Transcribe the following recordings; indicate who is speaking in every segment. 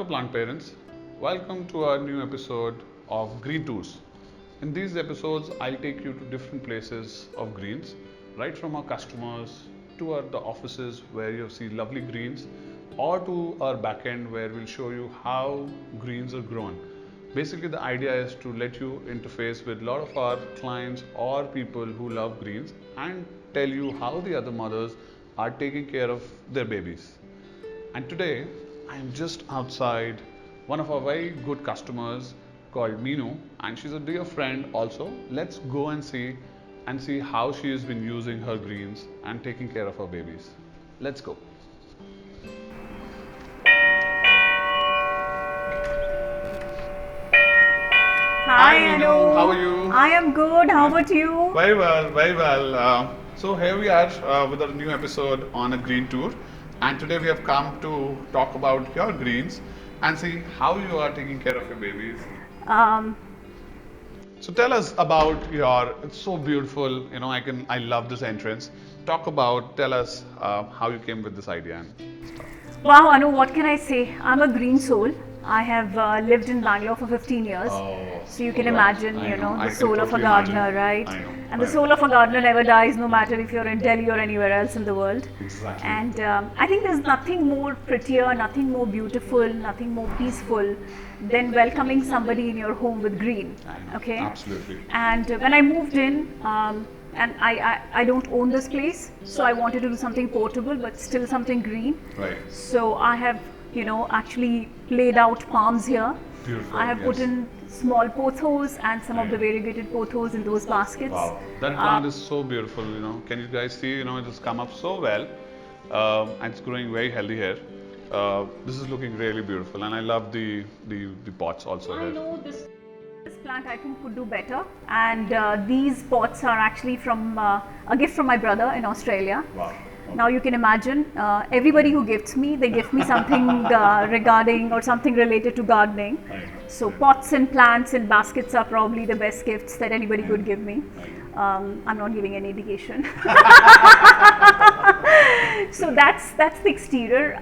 Speaker 1: plant parents, welcome to our new episode of Green Tours. In these episodes, I'll take you to different places of greens, right from our customers to the offices where you'll see lovely greens, or to our back end where we'll show you how greens are grown. Basically, the idea is to let you interface with a lot of our clients or people who love greens and tell you how the other mothers are taking care of their babies. And today, I'm just outside one of our very good customers called Meenu, and she's a dear friend also. Let's go and see how she has been using her greens and taking care of her babies. Let's go.
Speaker 2: Hi,
Speaker 1: Meenu. How are you?
Speaker 2: I am good. How about you?
Speaker 1: Very well, very well. So here we are with a new episode on a green tour, and today we have come to talk about your greens and see how you are taking care of your babies.
Speaker 2: Um,
Speaker 1: So tell us about your. It's so beautiful. I love this entrance. Tell us how you came with this idea and stuff.
Speaker 2: wow, Anu, what can I say? I'm a green soul. I have lived in Bangalore for 15 years. So you can imagine,
Speaker 1: I know. I
Speaker 2: the
Speaker 1: can
Speaker 2: soul of a
Speaker 1: totally
Speaker 2: gardener,
Speaker 1: imagine.
Speaker 2: right?
Speaker 1: I know.
Speaker 2: And the
Speaker 1: I
Speaker 2: soul
Speaker 1: know.
Speaker 2: of a gardener never dies, no matter if you're in Delhi or anywhere else in the world.
Speaker 1: Exactly.
Speaker 2: And I think there's nothing more prettier, nothing more beautiful, nothing more peaceful than welcoming somebody in your home with green.
Speaker 1: I know.
Speaker 2: Okay.
Speaker 1: Absolutely.
Speaker 2: And when I moved in, and I don't own this place, so I wanted to do something portable but still something green.
Speaker 1: Right.
Speaker 2: So I have, actually laid out palms here.
Speaker 1: Beautiful.
Speaker 2: I have put
Speaker 1: yes.
Speaker 2: in small pothos and some of the
Speaker 1: Right.
Speaker 2: variegated pothos in those baskets.
Speaker 1: Wow, that plant is so beautiful. Can you guys see? It has come up so well, and it's growing very healthy here. This is looking really beautiful, and I love the pots also
Speaker 2: I
Speaker 1: here.
Speaker 2: know this plant I think could do better, and these pots are actually from a gift from my brother in Australia.
Speaker 1: Wow.
Speaker 2: Now you can imagine, everybody who gifts me, they gift me something regarding or something related to gardening.
Speaker 1: I know.
Speaker 2: So pots and plants and baskets are probably the best gifts that anybody could give me. I'm not giving any indication. So that's the exterior.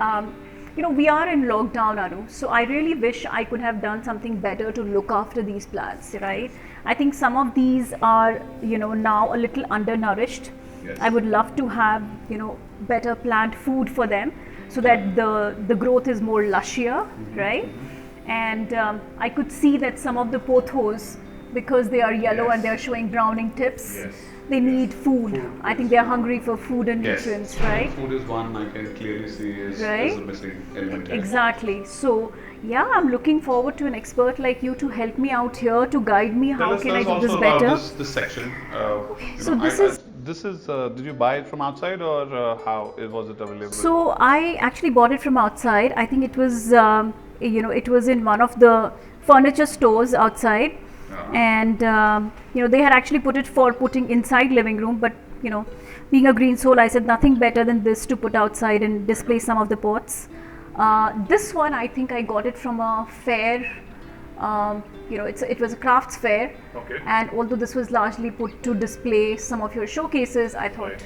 Speaker 2: We are in lockdown, Anu. So I really wish I could have done something better to look after these plants, right? I think some of these are, now a little undernourished.
Speaker 1: Yes.
Speaker 2: I would love to have, better plant food for them so that the growth is more lushier, right? And I could see that some of the pothos, because they are yellow and they are showing browning tips,
Speaker 1: Yes.
Speaker 2: they need food. I think they are hungry for food and
Speaker 1: Yes.
Speaker 2: nutrients, right?
Speaker 1: Food is one I can clearly see is
Speaker 2: Right?
Speaker 1: a missing element here.
Speaker 2: Exactly. So, yeah, I'm looking forward to an expert like you to help me out here, to guide me. How can I do this
Speaker 1: also
Speaker 2: better?
Speaker 1: about this section.
Speaker 2: So this is-
Speaker 1: This is. Did you buy it from outside or how was it available?
Speaker 2: So I actually bought it from outside. I think it was, it was in one of the furniture stores outside, and they had actually put it for putting inside living room. But being a green soul, I said nothing better than this to put outside and display some of the pots. This one, I think I got it from a fair. It was a crafts fair,
Speaker 1: Okay.
Speaker 2: and although this was largely put to display some of your showcases, I thought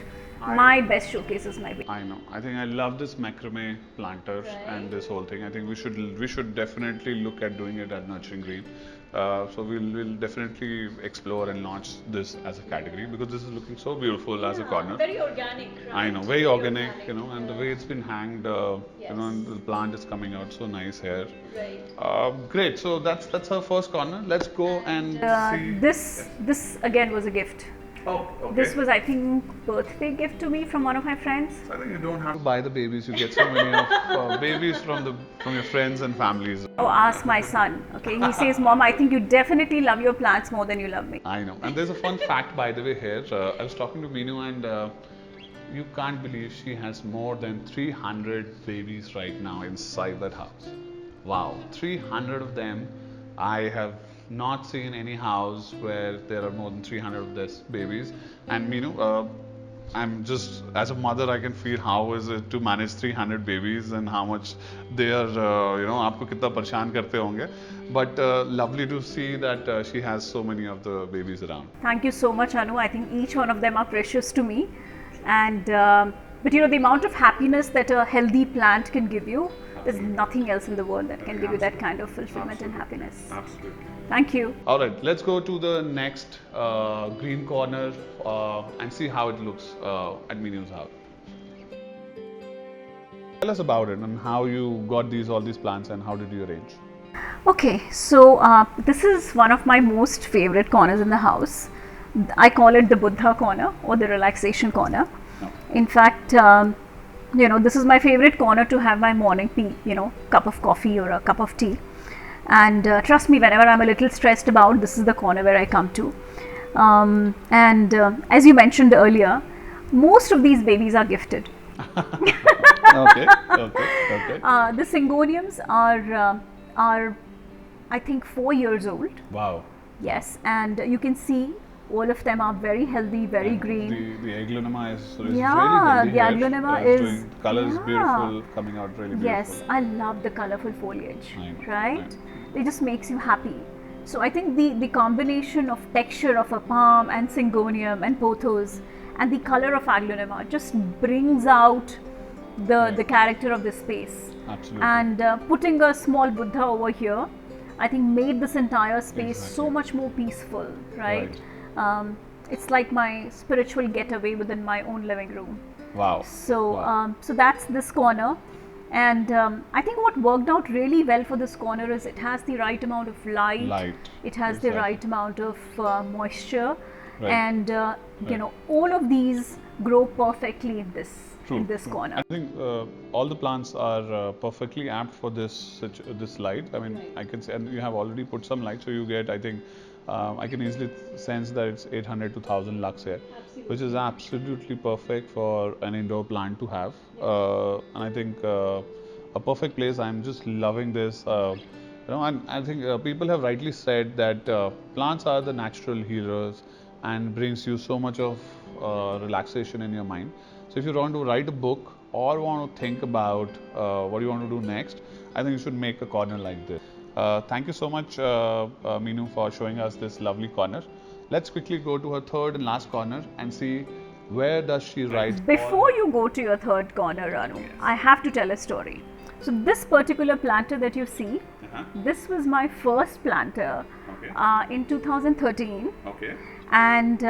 Speaker 2: my best showcases might be.
Speaker 1: I know. I think I love this macrame planter and this whole thing. I think we should definitely look at doing it at Nurturing Green. So we'll definitely explore and launch this as a category because this is looking so beautiful as a corner.
Speaker 2: Very organic, right?
Speaker 1: I know, very organic, and the way it's been hanged, and the plant is coming out so nice here.
Speaker 2: Right.
Speaker 1: Great. So that's our first corner. Let's go and see.
Speaker 2: This again was a gift.
Speaker 1: Oh, okay.
Speaker 2: This was, I think, birthday gift to me from one of my friends.
Speaker 1: I think you don't have to buy the babies. You get so many of babies from your friends and families.
Speaker 2: Oh, ask my son. Okay, he says, "Mom, I think you definitely love your plants more than you love me."
Speaker 1: I know. And there's a fun fact, by the way, here. I was talking to Meenu, and you can't believe she has more than 300 babies right now inside that house. Wow, 300 of them. I have not seen any house where there are more than 300 of these babies. And Meenu, I'm just, as a mother, I can feel how is it to manage 300 babies and how much they are, आपको कितना परेशान करते होंगे. But lovely to see that she has so many of the babies around.
Speaker 2: Thank you so much, Anu. I think each one of them are precious to me, and but the amount of happiness that a healthy plant can give you, There's nothing else in the world that can give you that kind of fulfillment and happiness.
Speaker 1: Absolutely.
Speaker 2: Thank you.
Speaker 1: All right, let's go to the next green corner and see how it looks at Minu's house. Tell us about it and how you got all these plants and how did you arrange?
Speaker 2: Okay, so this is one of my most favorite corners in the house. I call it the Buddha corner or the relaxation corner. In fact, this is my favorite corner to have my morning tea, cup of coffee or a cup of tea. And trust me, whenever I'm a little stressed about, this is the corner where I come to. As you mentioned earlier, most of these babies are gifted.
Speaker 1: Okay.
Speaker 2: The syngoniums are I think 4 years old.
Speaker 1: Wow.
Speaker 2: Yes, and you can see all of them are very healthy, very green.
Speaker 1: The aglaonema is really
Speaker 2: Yeah,
Speaker 1: healthy
Speaker 2: the
Speaker 1: here.
Speaker 2: aglaonema
Speaker 1: It's
Speaker 2: is-
Speaker 1: doing, color is
Speaker 2: yeah.
Speaker 1: beautiful, coming out really beautiful.
Speaker 2: Yes, I love the colorful foliage,
Speaker 1: I know,
Speaker 2: right?
Speaker 1: I
Speaker 2: It just makes you happy. So I think the combination of texture of a palm and syngonium and pothos and the color of aglaonema just brings out the character of the space.
Speaker 1: Absolutely.
Speaker 2: And putting a small Buddha over here, I think made this entire space so
Speaker 1: Exactly.
Speaker 2: much more peaceful, right? It's like my spiritual getaway within my own living room.
Speaker 1: Wow.
Speaker 2: So,
Speaker 1: Wow.
Speaker 2: so that's this corner, and I think what worked out really well for this corner is it has the right amount of light. It has the
Speaker 1: Exactly.
Speaker 2: right amount of moisture,
Speaker 1: Right.
Speaker 2: and all of these grow perfectly in this
Speaker 1: True.
Speaker 2: corner.
Speaker 1: I think all the plants are perfectly apt for this light. I mean, I can say, and you have already put some light, so you get. I think I can easily sense that it's 800 to 1000 lux here, which is absolutely perfect for an indoor plant to have. And I think a perfect place. I'm just loving this. And I think people have rightly said that plants are the natural healers and brings you so much of relaxation in your mind. So if you want to write a book or want to think about what you want to do next, I think you should make a corner like this. Thank you so much, Minu, for showing us this lovely corner. Let's quickly go to her third and last corner and see where does she write.
Speaker 2: Before you go to your third corner, Ranu, I have to tell a story. So this particular planter that you see, this was my first planter in 2013.
Speaker 1: Okay.
Speaker 2: And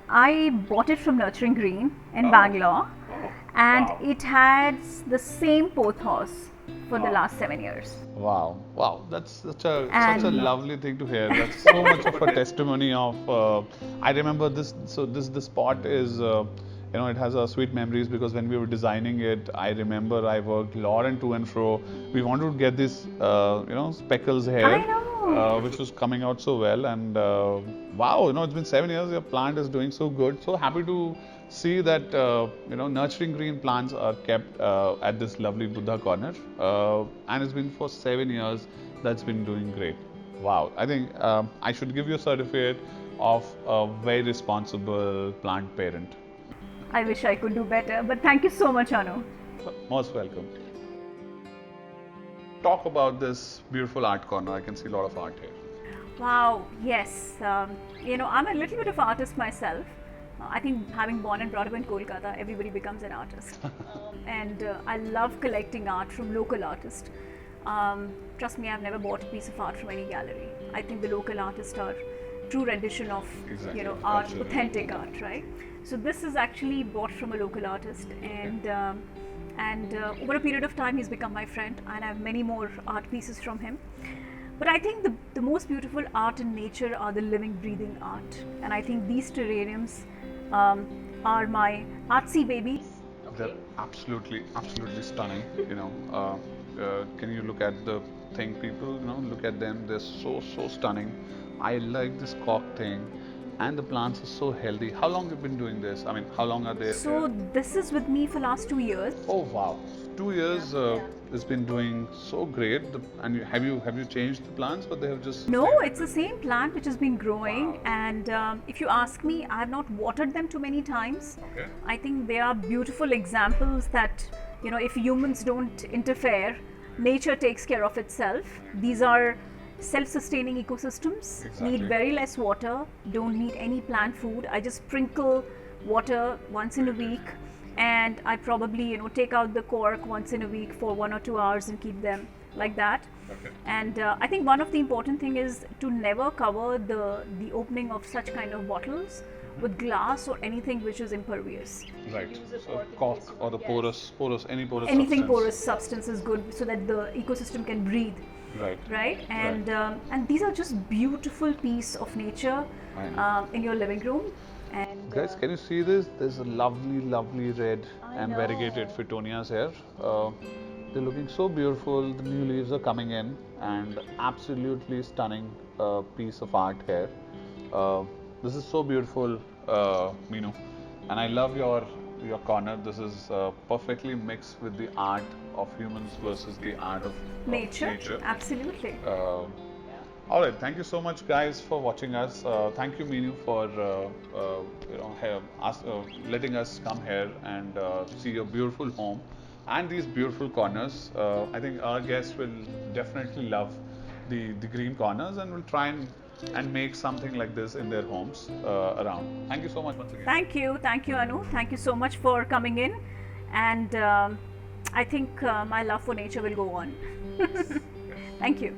Speaker 2: I bought it from Nurturing Green in Bangalore, and it has the same pothos for the last 7 years.
Speaker 1: Wow, that's such a
Speaker 2: And-
Speaker 1: lovely thing to hear. That's so much of a testimony of. I remember this. So this spot is, it has sweet memories because when we were designing it, I remember I worked lot and to and fro. We wanted to get this, speckles hair,
Speaker 2: I know.
Speaker 1: which was coming out so well. And wow, it's been 7 years. Your plant is doing so good. So happy to see that Nurturing Green plants are kept at this lovely Buddha corner, and it's been for 7 years. That's been doing great. Wow, I think I should give you a certificate of a very responsible plant parent.
Speaker 2: I wish I could do better, but thank you so much, Anu.
Speaker 1: Most welcome. Talk about this beautiful art corner. I can see a lot of art here.
Speaker 2: Wow, yes. I'm a little bit of an artist myself. I think having born and brought up in Kolkata, everybody becomes an artist. And I love collecting art from local artists. Trust me, I've never bought a piece of art from any gallery. I think the local artists are true rendition of
Speaker 1: Exactly,
Speaker 2: art,
Speaker 1: absolutely.
Speaker 2: authentic art, right? So this is actually bought from a local artist, and over a period of time, he's become my friend, and I have many more art pieces from him. But I think the most beautiful art in nature are the living, breathing art, and I think these terrariums are my artsy babies.
Speaker 1: They're absolutely stunning. Can you look at the thing, people? Look at them. They're so stunning. I like this cork thing, and the plants are so healthy. How long have you been doing this? I mean, how long are they?
Speaker 2: So this is with me for last 2 years.
Speaker 1: Oh wow, 2 years. It's been doing so great. And have you changed the plants, or they have just?
Speaker 2: No, it's the same plant which has been growing, and if you ask me, I have not watered them too many times.
Speaker 1: Okay.
Speaker 2: I think they are beautiful examples that if humans don't interfere, nature takes care of itself. These are self-sustaining ecosystems,
Speaker 1: Exactly.
Speaker 2: need very less water, don't need any plant food. I just sprinkle water once in a week, and I probably take out the cork once in a week for 1 or 2 hours and keep them like that.
Speaker 1: Okay.
Speaker 2: And I think one of the important thing is to never cover the opening of such kind of bottles with glass or anything which is impervious.
Speaker 1: Right.
Speaker 2: Use a
Speaker 1: So
Speaker 2: cork in
Speaker 1: cork
Speaker 2: case
Speaker 1: or the
Speaker 2: yes.
Speaker 1: any porous
Speaker 2: Anything
Speaker 1: substance.
Speaker 2: porous substance is good so that the ecosystem can breathe,
Speaker 1: Right.
Speaker 2: right? And these are just beautiful piece of nature
Speaker 1: I know.
Speaker 2: in your living room. And
Speaker 1: Guys, can you see this? There's a lovely red
Speaker 2: I
Speaker 1: and
Speaker 2: know.
Speaker 1: variegated Fitonias here. They're looking so beautiful. The new leaves are coming in, and absolutely stunning piece of art here. This is so beautiful, Meenu, and I love your corner. This is perfectly mixed with the art of humans versus the art of
Speaker 2: nature.
Speaker 1: nature.
Speaker 2: Absolutely.
Speaker 1: All right, thank you so much, guys, for watching us. Thank you, Meenu, for letting us come here and see your beautiful home and these beautiful corners. I think our guests will definitely love the green corners, and will try and make something like this in their homes around. Thank you so much once again.
Speaker 2: Thank you, Anu. Thank you so much for coming in, and I think my love for nature will go on. Thank you.